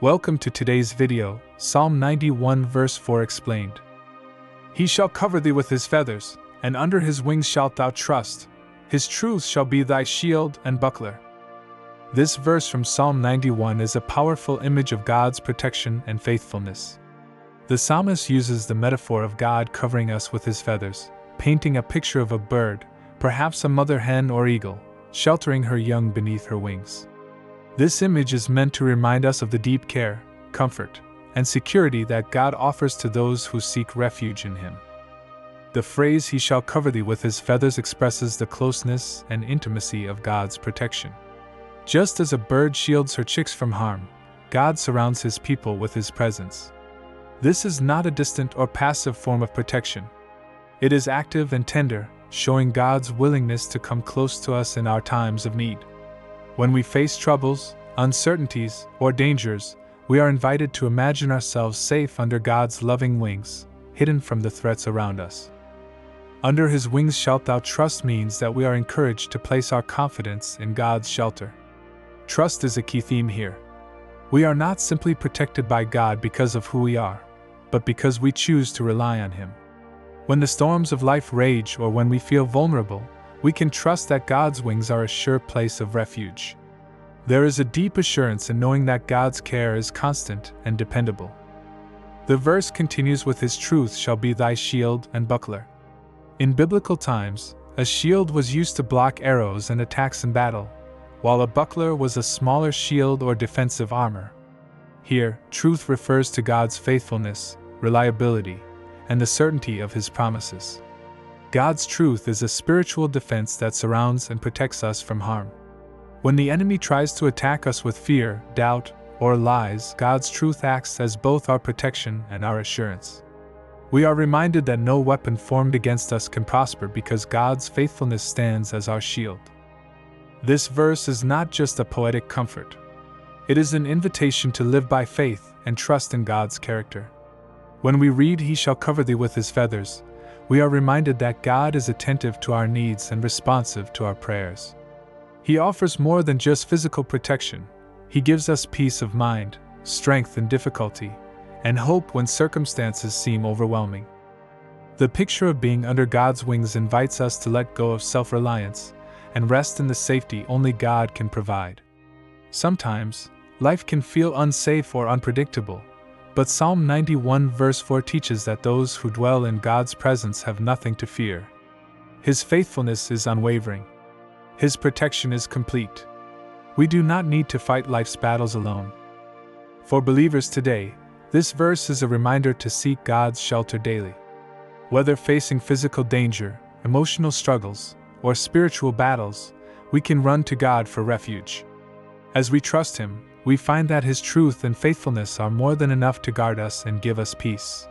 Welcome to today's video, Psalm 91 verse 4 explained. He shall cover thee with his feathers, and under his wings shalt thou trust. His truth shall be thy shield and buckler. This verse from Psalm 91 is a powerful image of God's protection and faithfulness. The psalmist uses the metaphor of God covering us with his feathers, painting a picture of a bird, perhaps a mother hen or eagle, sheltering her young beneath her wings. This image is meant to remind us of the deep care, comfort, and security that God offers to those who seek refuge in Him. The phrase, "He shall cover thee with his feathers," expresses the closeness and intimacy of God's protection. Just as a bird shields her chicks from harm, God surrounds His people with His presence. This is not a distant or passive form of protection. It is active and tender, showing God's willingness to come close to us in our times of need. When we face troubles, uncertainties, or dangers, we are invited to imagine ourselves safe under God's loving wings, hidden from the threats around us. Under His wings shalt thou trust means that we are encouraged to place our confidence in God's shelter. Trust is a key theme here. We are not simply protected by God because of who we are, but because we choose to rely on Him. When the storms of life rage or when we feel vulnerable, we can trust that God's wings are a sure place of refuge. There is a deep assurance in knowing that God's care is constant and dependable. The verse continues with, "His truth shall be thy shield and buckler." In biblical times, a shield was used to block arrows and attacks in battle, while a buckler was a smaller shield or defensive armor. Here, truth refers to God's faithfulness, reliability, and the certainty of His promises. God's truth is a spiritual defense that surrounds and protects us from harm. When the enemy tries to attack us with fear, doubt, or lies, God's truth acts as both our protection and our assurance. We are reminded that no weapon formed against us can prosper because God's faithfulness stands as our shield. This verse is not just a poetic comfort. It is an invitation to live by faith and trust in God's character. When we read, "He shall cover thee with his feathers," we are reminded that God is attentive to our needs and responsive to our prayers. He offers more than just physical protection. He gives us peace of mind, strength in difficulty, and hope when circumstances seem overwhelming. The picture of being under God's wings invites us to let go of self-reliance and rest in the safety only God can provide. Sometimes, life can feel unsafe or unpredictable, but Psalm 91 verse 4 teaches that those who dwell in God's presence have nothing to fear. His faithfulness is unwavering. His protection is complete. We do not need to fight life's battles alone. For believers today, this verse is a reminder to seek God's shelter daily. Whether facing physical danger, emotional struggles, or spiritual battles, we can run to God for refuge. As we trust Him, we find that His truth and faithfulness are more than enough to guard us and give us peace.